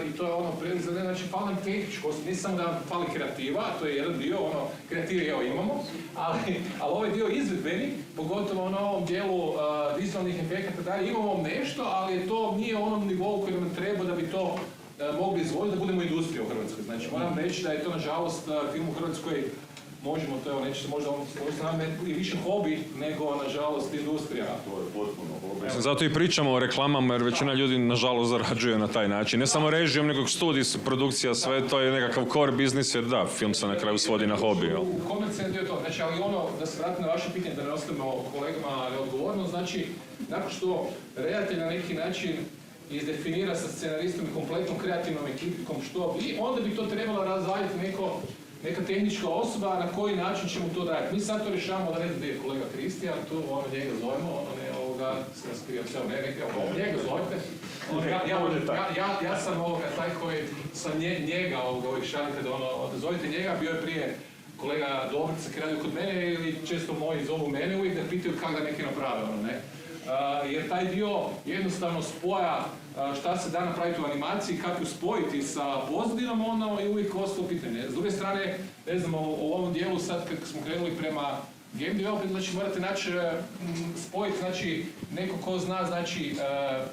i to je prilike za ne, znači fali nam tehničkost, ne samo da nam fali kreativa, to je jedan dio, kreative imamo, ali ovaj dio izvedbeni, pogotovo na ovom dijelu vizualnih efekata, dalje, imamo nešto, ali to nije onom nivou koji nam treba da bi to mogli izvoditi, da budemo industrija u Hrvatskoj. Znači moram reći da je to nažalost film u Hrvatskoj, možemo to neće možda i više hobi nego nažalost industrija. To je potpuno hobi. Zato i pričamo o reklamama jer većina ljudi nažalost zarađuje na taj način. Ne samo režijom, nego studij, produkcija, sve to je nekakav core biznis jer da, film se na kraju svodi na hobi. U komercijalni dio to, znači ali da se vratim na vaše pitanje, da ne ostavimo kolegama neodgovorno, znači nakon što redatelj na neki način izdefinira sa scenaristom i kompletnom kreativnom ekipikom što bi, onda bi to trebalo razraditi neka tehnička osoba na koji način ćemo to raditi. Mi sad to rješavamo, da ne znam gdje je kolega Kristijan, tu njega zovemo, njega zovete. Ja sam taj koji sam njega uvijek šalim kada zovete njega, bio je prije kolega Dobrica koji radio kod mene ili često moji zovu mene uvijek da pitaju kako da neke naprave, ne? Jer taj dio jednostavno spoja šta se da napraviti u animaciji, kako ju spojiti sa pozadinom, ono je uvijek ostalo pitanje. S druge strane, ne znam, u ovom dijelu sad kad smo krenuli prema game development, znači morate naći, spojiti, znači, neko ko zna, znači,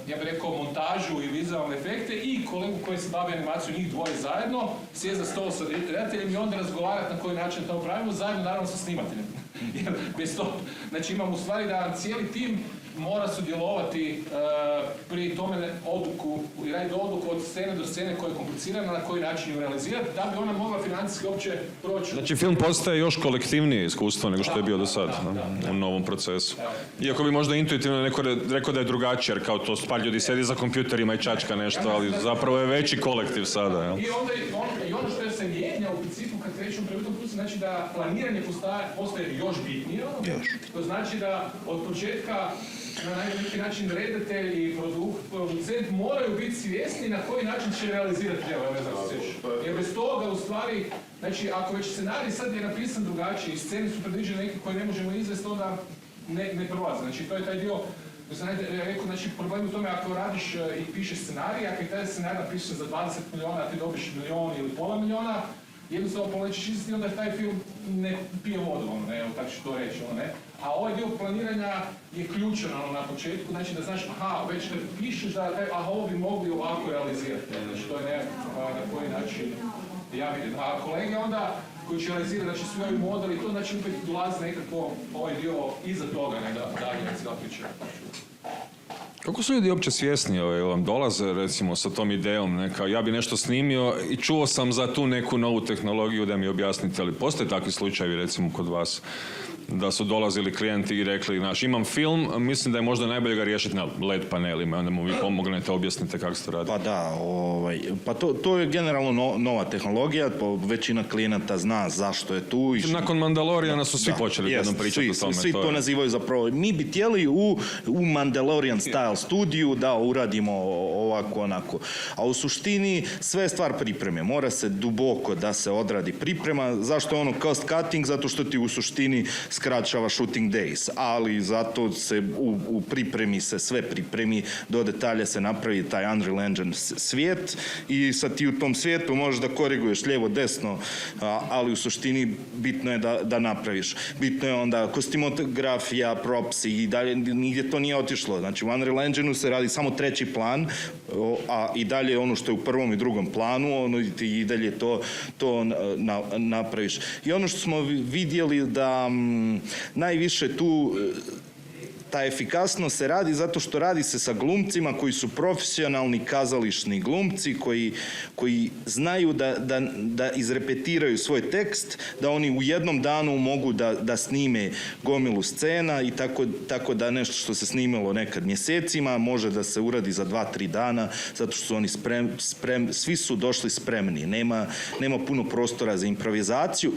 ja bih rekao, montažu i vizualne efekte i kolegu koji se bavi animacijom, njih dvoje zajedno, sjest za stol sa redateljem i onda razgovarati na koji način to pravimo, zajedno naravno sa snimateljem. Jer bez toga, znači imamo u stvari da cijeli tim mora sudjelovati pri tome odluku i raditi odluku od scene do scene koja je komplicirana, na koji način ju realizirati, da bi ona mogla financijski uopće proći. Znači film postaje još kolektivnije iskustvo nego što je bio do sad u novom procesu. Iako bi možda intuitivno neko rekao da je drugačije, jer kao to par ljudi sjedi za kompjuterima i čačka nešto, ali zapravo je veći kolektiv sada. Jel? I ono što se mijenja u principu kad krećemo prema tom putu, znači da planiranje postaje još bitnije. To znači da od početka na neki način redatelj i producent moraju biti svjesni na koji način će realizirati djelo, jer bez toga u stvari, znači ako već scenarij sad je napisan drugačije i scene su predviđene neke koje ne možemo izvesti, onda ne prolaze. Znači to je taj dio, rekao, znači problem u tome ako radiš i pišeš scenarij, ako je taj scenarij napišeš za 20 milijuna, a ti dobiš milion ili pola milijuna, jednostavno polećeš izvesti, onda taj film ne pije vodu, ono, ne, tako ću to reći, ono, ne. A ovaj dio planiranja je ključan, ono, na početku, znači da znaš, aha, već kad pišeš da, aha, ovo bi mogli ovako realizirati, znači to je nekako na koji način ja vidim. A kolege onda koji će realizirati, znači svi ovi modeli, to znači opet dolazi nekako ovaj dio iza toga, ne, da dalje cijela priča. Kako su ljudi uopće svjesni, vam dolaze recimo sa tom idejom, neka, ja bi nešto snimio i čuo sam za tu neku novu tehnologiju da mi objasnite, ali postoje takvi slučajevi recimo kod vas da su dolazili klijenti i rekli, znaš, imam film, mislim da je možda najbolje ga riješiti na LED panelima, onda mu vi pomognete, objasnite kako se to radi. Pa da, pa to je generalno nova tehnologija, većina klijenata zna zašto je tu. Nakon Mandalorijana su svi počeli jednom pričati o tome. Svi to nazivaju zapravo. Mi bi htjeli u Mandalorian style studiju da uradimo ovako, onako. A u suštini sve je stvar pripreme. Mora se duboko da se odradi priprema. Zašto je ono cost cutting? Zato što ti u suštini skraćava shooting days, ali zato se u pripremi se sve pripremi, do detalja se napravi taj Unreal Engine svijet i sad ti u tom svijetu možeš da koriguješ lijevo, desno, ali u suštini bitno je da napraviš. Bitno je onda kostimografija, props i dalje, nigdje to nije otišlo. Znači u Unreal Engineu se radi samo treći plan, a i dalje ono što je u prvom i drugom planu, ono i dalje to napraviš. I ono što smo vidjeli da najviše tu ta efikasnost se radi zato što radi se sa glumcima koji su profesionalni kazališni glumci, koji znaju da izrepetiraju svoj tekst, da oni u jednom danu mogu da snime gomilu scena i tako da nešto što se snimilo nekad mjesecima može da se uradi za 2-3 dana zato što su oni svi su došli spremni. Nema puno prostora za improvizaciju.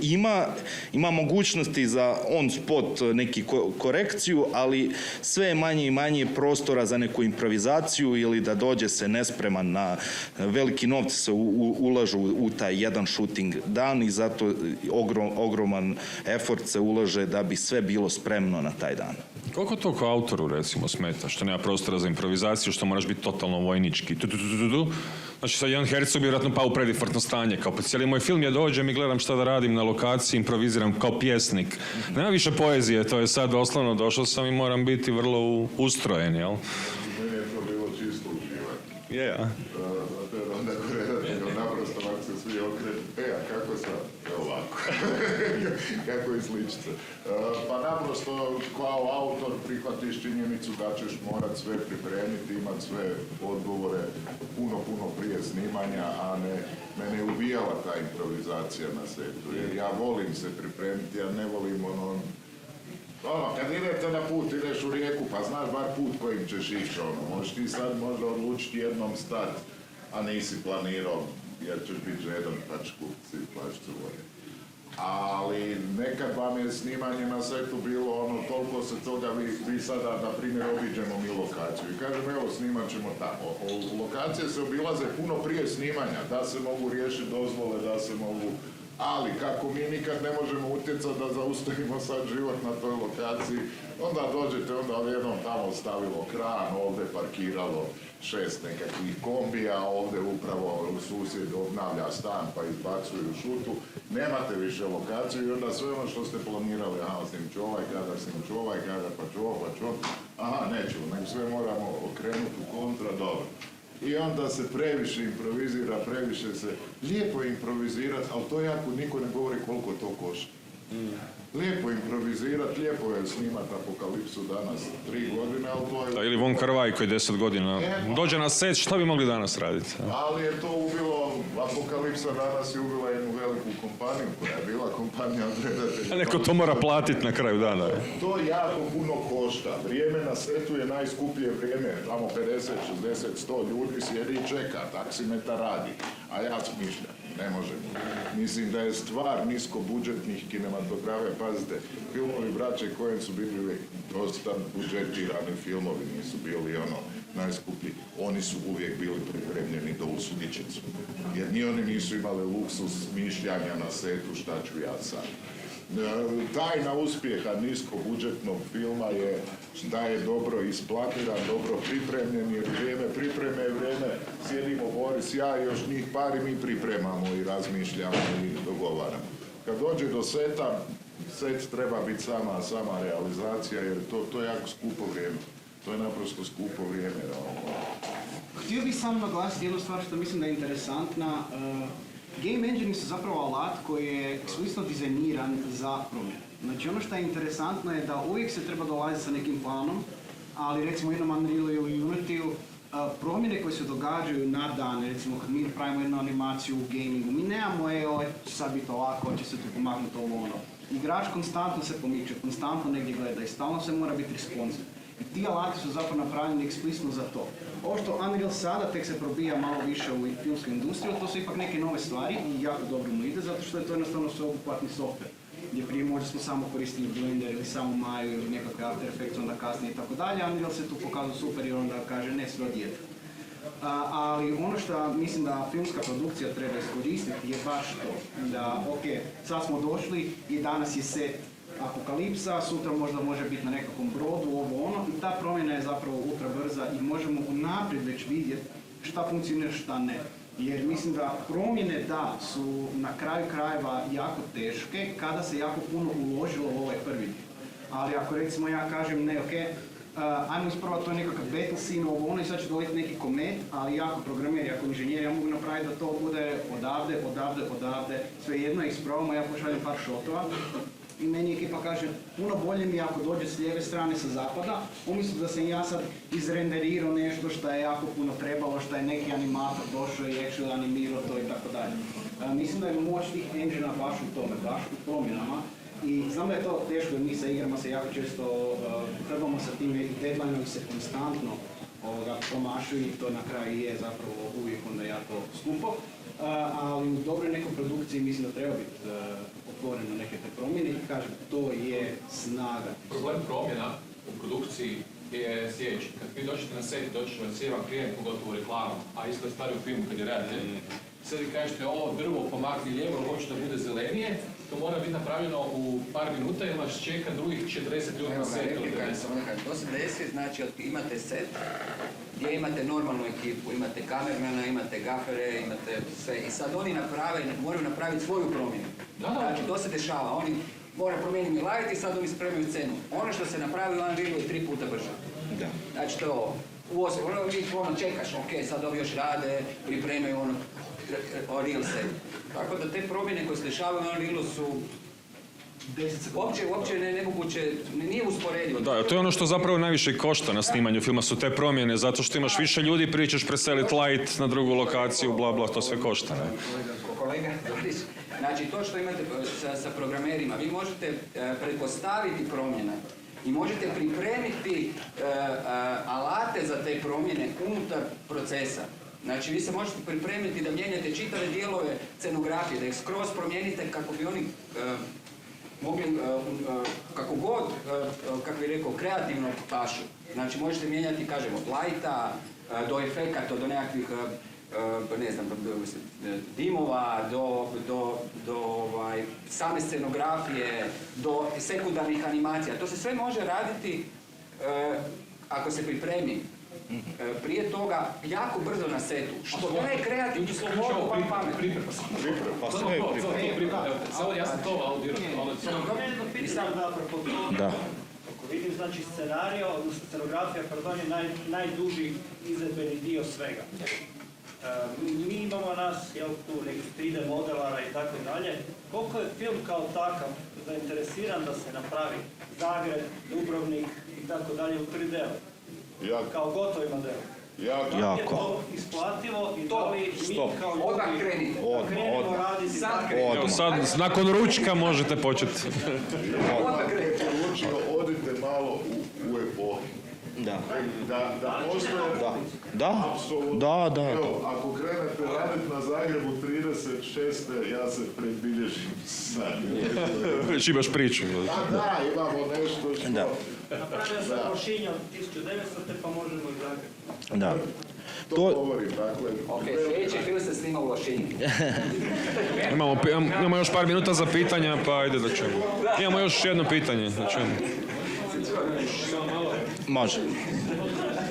Ima mogućnosti za on spot neki korekciju, ali sve je manje i manje prostora za neku improvizaciju ili da dođe se nespreman na veliki novci se ulažu u taj jedan shooting dan i zato ogroman effort se ulaže da bi sve bilo spremno na taj dan. Koliko to kao autoru recimo smeta, što nema prostora za improvizaciju, što moraš biti totalno vojnički? Znači sad jedan Herzog bi vjerojatno pao u predinfarktno stanje, kao pa cijeli moj film ja dođem i gledam šta da radim na lokaciji, improviziram kao pjesnik. Nema više poezije, to je sad doslovno, došao sam i moram biti vrlo ustrojen, jel? Meni je to bilo čisto uživanje. Je, a? Onda naprosto ovako se svi okrenu, a kako sad? Ovako. Kako je sličice. Pa naprosto kao autor prihvatiš činjenicu da ćeš morat sve pripremiti, imat sve odgovore puno prije snimanja, a mene je ubijala ta improvizacija na setu. Jer ja volim se pripremiti, ja ne volim kad idete na put, ideš u Rijeku, pa znaš bar put kojim ćeš ići, možeš ti sad možda odlučiti jednom stati, a nisi planirao, jer ćeš biti žedan, pa ćeš kupiti plašću vode. Ali nekad vam je snimanje na setu bilo toliko se toga, vi sada, na primjer, obiđemo mi lokaciju i kažem, evo, snimat ćemo tamo. Lokacije se obilaze puno prije snimanja, da se mogu riješiti dozvole, da se mogu. Ali kako mi nikad ne možemo utjecati da zaustavimo sad život na toj lokaciji, onda dođete, onda jednom tamo stavilo kran, ovdje parkiralo 6 nekakvih kombija, ovdje upravo susjed obnavlja stan pa izbacuju šutu, nemate više lokaciju i onda sve ono što ste planirali, snimit ću ovaj kadar, pa ću ovo, aha, nećemo, nego sve moramo okrenuti u kontra, dobro. I onda se previše improvizira, previše se... Lijepo je improvizirati, ali to jako niko ne govori koliko to košta. Lijepo improvizirati, lijepo je snimati Apokalipsu danas 3 godine, ali to je... Ili Von Kar-wai koji 10 godina dođe na set, šta bi mogli danas raditi? Ali je to ubilo, Apokalipsa danas je ubila jednu veliku kompaniju koja je bila kompanija od redatelja. A neko to mora platiti na kraju dana. To jako puno košta. Vrijeme na setu je najskuplje vrijeme. Tamo 50, 60, 100 ljudi sjedi i čeka, taksimetar radi. A ja smišljam, ne možemo. Mislim da je stvar niskobudžetnih kinematografe, pazite, filmovi braće Coen su bili uvijek dosta budžetirani filmovi, nisu bili najskuplji. Oni su uvijek bili pripremljeni do usudničicu. Jer ni oni nisu imali luksus smišljanja na setu šta ću ja sad. Tajna uspjeha niskobudžetnog filma je da je dobro isplaniran, dobro pripremljen, jer vrijeme pripreme je vrijeme, sjedimo Boris, ja i još njih par i mi pripremamo i razmišljamo i dogovaramo. Kad dođe do seta, set treba biti sama realizacija, jer to je jako skupo vrijeme. To je naprosto skupo vrijeme. Htio bih samo naglasiti jednu stvar što mislim da je interesantna. Game engine su zapravo alat koji je eksplicitno dizajniran za promjene. Znači ono što je interesantno je da uvijek se treba dolaziti sa nekim planom, ali recimo u jednom Unrealu ili Unityu promjene koje se događaju na dan, recimo kad mi pravimo jednu animaciju u gamingu, mi nemamo ovo će sad biti ovako, će se tu pomaknuti ovo ono. Igrač konstantno se pomiče, konstantno negdje gleda i stalno se mora biti responsive. I ti alati su zapravo napravljeni eksplicitno za to. Ovo što Unreal sada tek se probija malo više u filmsku industriju, to su ipak neke nove stvari i jako dobro mu ide, zato što je to jednostavno sveobuhvatni software. Gdje prije možda smo samo koristili Blender ili samo Maju ili nekakve After Effects, onda kasnije i tako dalje, Unreal se tu pokazao super i onda kaže ne sve odjedno. Ali ono što mislim da filmska produkcija treba iskoristiti je baš to, da ok, sad smo došli i danas je set apokalipsa, sutra možda može biti na nekakvom brodu, ovo ono, i ta promjena je zapravo ultra brza i možemo unaprijed već vidjeti šta funkcionira, šta ne. Jer mislim da promjene da su na kraju krajeva jako teške kada se jako puno uložilo u ovaj prvi dio. Ali ako recimo ja kažem ne, ok, ajmo ispravo to je nekakav battle scene, ovo ono i sad će doliti neki komet, ali jako programer, jako inženjer, ja mogu napraviti da to bude odavde, svejedno ispravamo, ja pošaljem par šotova. I meni ekipa kaže, puno bolje mi ako dođe s lijeve strane sa zapada, umjesto da sam ja sad izrenderirao nešto što je jako puno trebalo, što je neki animator došao i actually animirao to i tako dalje. Mislim da je moć tih engine baš u tome, baš u promjenama. I znam da je to teško jer mi sa igrama se jako često trebamo sa tim deadline-om se konstantno promašuju i to na kraju je zapravo uvijek onda jako skupo. Ali u dobroj nekoj produkciji mislim da treba biti otvoren na neke te promjene i kažem, to je snaga. Problem promjena u produkciji je sljedeći. Kad vi dođete na set, dođete na sjevan klijent, pogotovo u reklamu, a isto je stvari u filmu kad je redatelj. Sad vi kažete ovo drvo pomakni lijevo, hoće da bude zelenije, to mora biti napravljeno u par minuta jer vas čeka drugih 40 ljudi na setu. To se desi, znači imate set gdje imate normalnu ekipu, imate kamermana, imate gafere, imate sve. I sad oni moraju napraviti svoju promjenu. Znači to se dešava, oni moraju promijeniti light i sad oni spremaju scenu. Ono što se napravi u Unrealu je 3 puta brže. Znači to je ovo. Ono čekaš, ok, sad ovi još rade, pripremaju real set. Tako da te promjene koje se dešavaju u Unrealu su uopće nemoguće, nije usporedivo. Da, to je ono što zapravo najviše košta na snimanju filma, su te promjene, zato što imaš više ljudi, prije ćeš preseliti light na drugu lokaciju, bla bla, to sve košta. Ne? Kolega, znači to što imate sa programerima, vi možete pretpostaviti promjene i možete pripremiti alate za te promjene unutar procesa. Znači vi se možete pripremiti da mijenjate čitave dijelove scenografije, da ih skroz promijenite kako bi oni mogli, kako god, kako bih rekao, kreativno pašu. Znači možete mijenjati, kažemo, od lighta do efekata, do nekakvih, ne znam, dimova, do same scenografije, do sekundarnih animacija. To se sve može raditi ako se pripremi. Prije toga jako brzo na setu. Što ne kreativno, slobodu, van pamet. Samo ja sam to audirao. Da. Ako vidim, znači scenario, odnosno scenografija, pardon, je najduži izvedbeni dio svega. Mi imamo nas, tu nekih 3D modelara i tako dalje. Koliko je film kao takav zainteresiran da se napravi Zagreb, Dubrovnik i tako dalje u 3D? Kao gotovi model. Da li je to isplativo i da li mi kao ljudi krenemo raditi tako? Sad, nakon ručka možete početi. Odite malo u epohi. Da postoje... Da. Evo, ako krenete raditi na Zagrebu 36. ja se predbilježim sad. Već imaš priču. Da, imamo nešto što... Napravio sam Lošinja od 1900. pa možemo i Zagreb. Da. To govorim, dakle... Ok, sljedeći film se snima u Lošinju. Imamo još par minuta za pitanja, pa ajde da ćemo. Imamo još jedno pitanje, da ćemo. Može.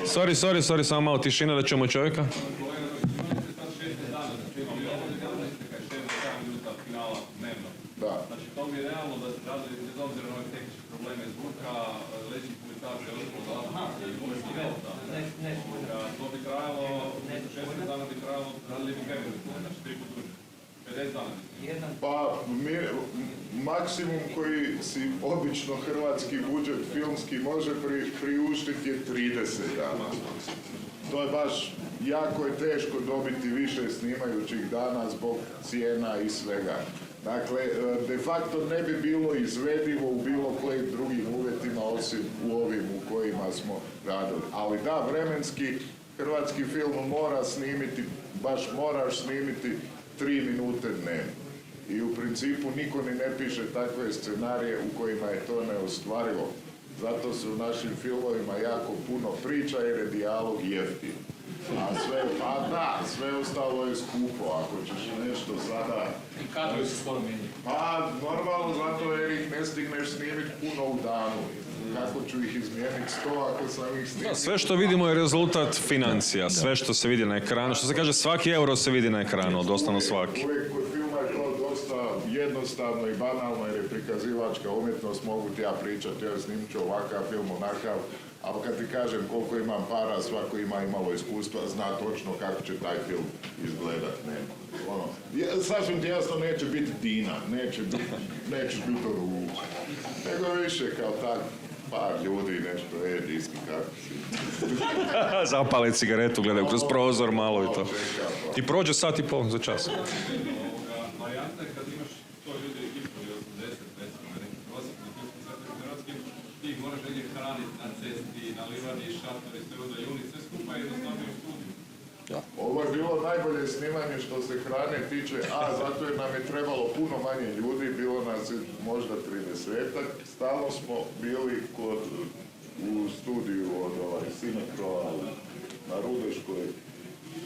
Sorry, samo malo tišina da ćemo čovjeka. Da. Znači, to bi je realno da se radi, bez obzira na ove tehničke probleme zvuka, leđih komunikacija, to bi trajalo, 16 dana bi trajalo, radili bi Kevin, znači 3 put duže. 50 dana. Pa maksimum koji si obično hrvatski budžet filmski može priuštiti je 30 dana. To je baš, jako je teško dobiti više snimajućih dana zbog cijena i svega. Dakle, de facto ne bi bilo izvedivo u bilo kojim drugim uvjetima osim u ovim u kojima smo radili. Ali da, vremenski hrvatski film mora snimiti, baš moraš snimiti 3 minute dnevno. I u principu niko ni ne piše takve scenarije u kojima je to neostvarivo. Zato se u našim filmovima jako puno priča jer je dijalog jeftin. Sve ostalo je skupo, ako ćeš nešto sada... I kadrovi se skoro mijenjaju. Pa, normalno, zato jer ih ne stigneš snimiti puno u danu. Kako ću ih izmijeniti 100 ako sam ih snimiti? Sve što vidimo je rezultat financija, sve što se vidi na ekranu. Što se kaže, svaki euro se vidi na ekranu, doslovno svaki. Uvijek kod filma je to dosta jednostavno i banalno jer je prikazivačka umjetnost, mogu ti ja pričati, ja snimit ću ovakav film, onakav, ali kad ti kažem koliko imam para, svako ima imalo iskustva, zna točno kako će taj film izgledat. Sasvim ti jasno neće biti Dina, nećeš biti Ruž, nego više kao tak par ljudi, nešto, diski, kako si. Zapale cigaretu, gledaju kroz prozor malo i to. I prođe sat i pol za čas. Varijanta je kad imaš 100 ljudi ekipu ili 80, recimo na nekim prosjekim filmskim centrima hrvatskim, ti ih moraš negdje hraniti na cesti, na livadi, šatori, sve udajuni, sve skupa jednostavno u studiju. Ovo je bilo najbolje snimanje što se hrane tiče, zato je nam je trebalo puno manje ljudi, bilo nas je možda 30-ak, stalno smo bili u studiju od Sinekroa na Rudeškoj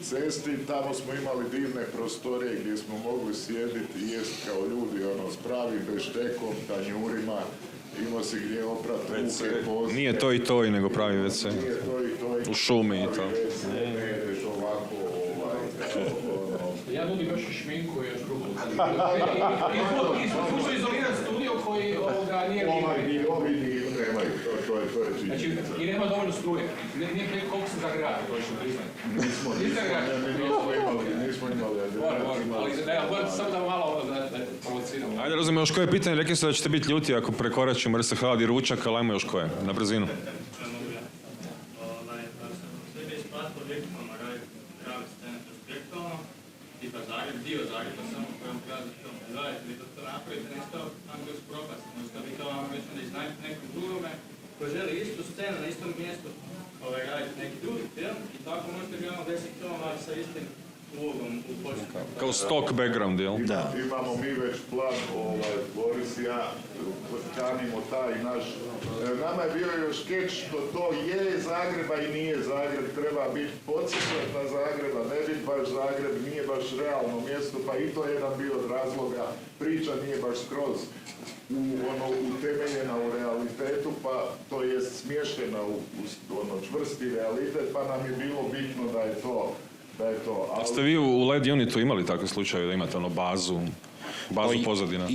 cesti, tamo smo imali divne prostorije gdje smo mogli sjediti i jest kao ljudi, s pravim beštekom, tanjurima, imao si gdje oprat ruke, poslije. Nije to i to, nego pravi WC. Nije to i to. U šumi i to. Ne jedeš ovako, Ja nudim još i šminku i još drugo. Izvučno izoliran studio koji nije lijevi. Ovi nemaju, to je Znači, činjenica. i nema dovoljno struje. Nije prije koliko se zagrada, to što priznam. Nismo imali. Ali samo da malo da provociramo. Ajde, razumijem još koje pitanje, rekli ste da ćete biti ljuti ako prekoračimo jer se hladi ručak, ali ajmo još koje, na brzinu. Sve bi isplatilo objektima raditi prave scene perspektualno, tipa Zagreb, dio Zagreba, samo kojom pravi film. Gledajte, vi to napravite, nešto tam gdje su propasti, možda vi to vam već da iznajete nekom drugome koji želi istu scenu na istom mjestu raditi neki drugi film i tako možete gledati 10 filmova sa istim ulogom u početku. Kao stock background, jel? Da. Imamo mi već plan, Boris i ja, kanimo taj naš. Nama je bio još skeč što to je Zagreba i nije Zagreb, treba biti podsjećat na Zagreba, ne biti baš Zagreb, nije baš realno mjesto, pa i to je jedan bio od razloga. Priča nije baš skroz utemeljena u realitetu, pa to je smještena u čvrsti realitet, pa nam je bilo bitno da je to. Ste vi u LED unitu imali takve slučaje da imate bazu pozadina?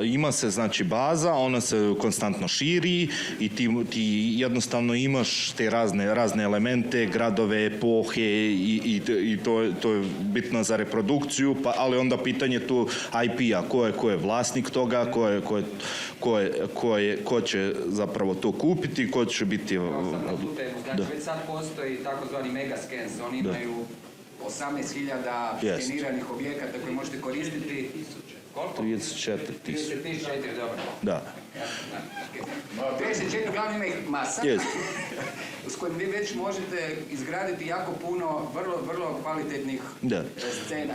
Ima se znači baza, ona se konstantno širi i ti jednostavno imaš te razne elemente, gradove, epohe i to je bitno za reprodukciju, ali onda pitanje tu IP-a, ko je vlasnik toga, ko će zapravo to kupiti, ko će biti... Znači već sad postoji takozvani megascans, oni imaju 18.000 skeniranih objekata koje možete koristiti. Koliko? 34.000. 34, dobro. Da. 34, uglavnom ima ih masa. Yes. kojim vi već možete izgraditi jako puno vrlo kvalitetnih Da. scena,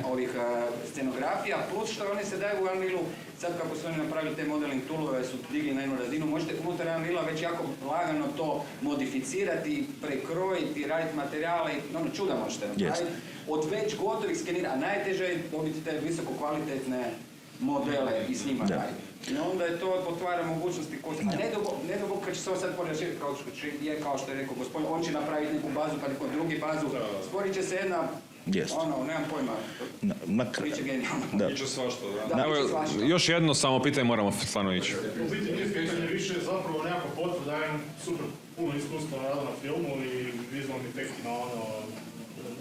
scenografija, plus što one se daju u Unrealu, sad kako su oni napravili te modeling toolove, su digli na jednu razinu, možete unutar Unreala već jako lagano to modificirati, prekrojiti, raditi materijale, čuda možete napraviti. Od već gotovih skenira, a najteže je dobiti te visoko kvalitetne modele i s njima raditi. I onda je to otvara mogućnosti a ne do kad će se ovo sad poraširiti kao što je rekao gospodin, on će napraviti neku bazu pa neku drugi bazu, stvorit će se jedna, nemam pojma, priče genijalno. Iće svašta, da. Evo, još jedno samo pitanje moramo stvarno ići. U biti nije pitanje više zapravo nekako potvrda, ja imam super puno iskustva na rada na filmu i vizualnim efektima,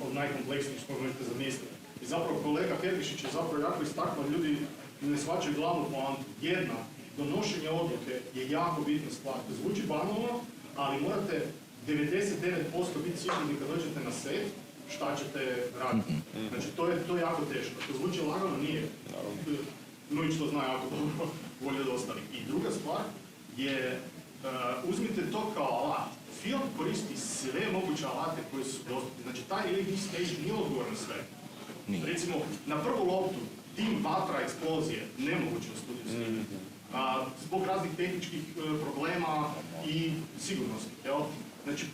od najkompleksnijih što možete zamisliti. I zapravo kolega Kerbišić je zapravo jako istaknuo, ljudi ne shvaćaju glavnu poantu. Jedna, donošenje odluke je jako bitna stvar. To zvuči banalno, ali morate 99% biti sigurni kad dođete na set šta ćete raditi. Znači, to je jako teško. To zvuči lagano, nije. Nujić to zna jako dobro, bolje od ostalih. I druga stvar je, uzmite to kao alat. Film koristi sve moguće alate koji su dostupni. Znači, taj LED stage nije odgovor na sve. Recimo, na prvu loptu, tim vatra, eksplozije, nemoguće u studiju snimiti. Zbog raznih tehničkih problema i sigurnosti. Znači,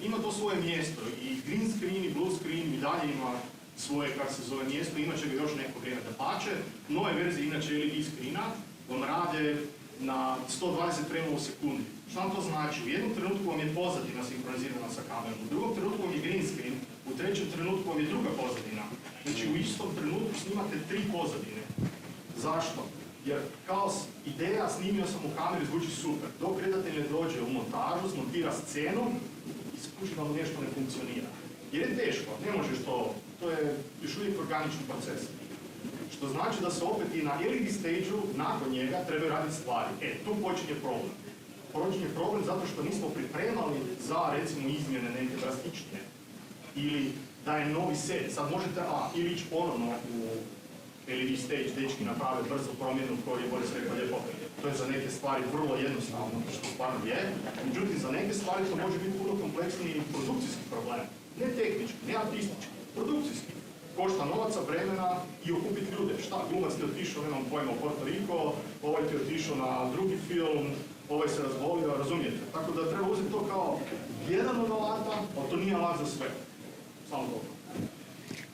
ima to svoje mjesto i green screen i blue screen i dalje ima svoje, kako se zove, mjesto, imat će ga još neko vrijeme da pače. Nove verzije, inače LED screena, vam rade na 120 frame u sekundi. Što vam to znači? U jednom trenutku vam je pozadina sinkronizirana sa kamerom, u drugom trenutku vam je green screen, u trećem trenutku vam je druga pozadina. Znači, u istom trenutku snimate 3 pozadine. Zašto? Jer kao ideja, snimio sam u kameri, zvuči super. Dok redatelj ne dođe u montažu, smontira scenu i skuži da mu nešto ne funkcionira. Jer je teško, ne možeš to je još uvijek organični proces. Što znači da se opet i na LED stage-u, nakon njega, trebaju raditi stvari. Tu počinje problem. Počinje problem zato što nismo pripremali za, recimo, izmjene neke drastičnije. Ili da je novi set. Sad možete, ili ići ponovno u LED stage, dečki naprave brzo promjenu koju je Boris rekao lijepo. To je za neke stvari vrlo jednostavno, što stvarno je. Međutim, za neke stvari to može biti puno kompleksniji produkcijski problem. Ne tehnički, ne artistički, produkcijski. Košta novaca, vremena i okupiti ljude. Šta, glumac ti otišao, nemam pojma, u Puerto Rico, ovaj ti otišao na drugi film, ovaj se razbolio, razumijete? Tako da treba uzeti to kao jedan od alata, ali to nije alat za sve. Samo dobro.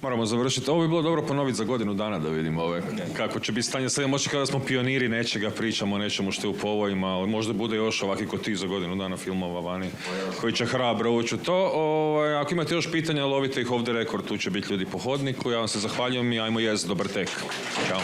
Moramo završiti. Ovo bi bilo dobro ponoviti za godinu dana da vidimo kako će biti stanje. Sad možda kada smo pioniri nečega, pričamo o nečemu što je u povojima, ali možda bude još ovakvi kod ti za godinu dana filmova vani koji će hrabro ući u to. Ako imate još pitanja, lovite ih ovdje rekord, tu će biti ljudi po hodniku. Ja vam se zahvaljujem i ajmo jest, dobar tek. Ćao.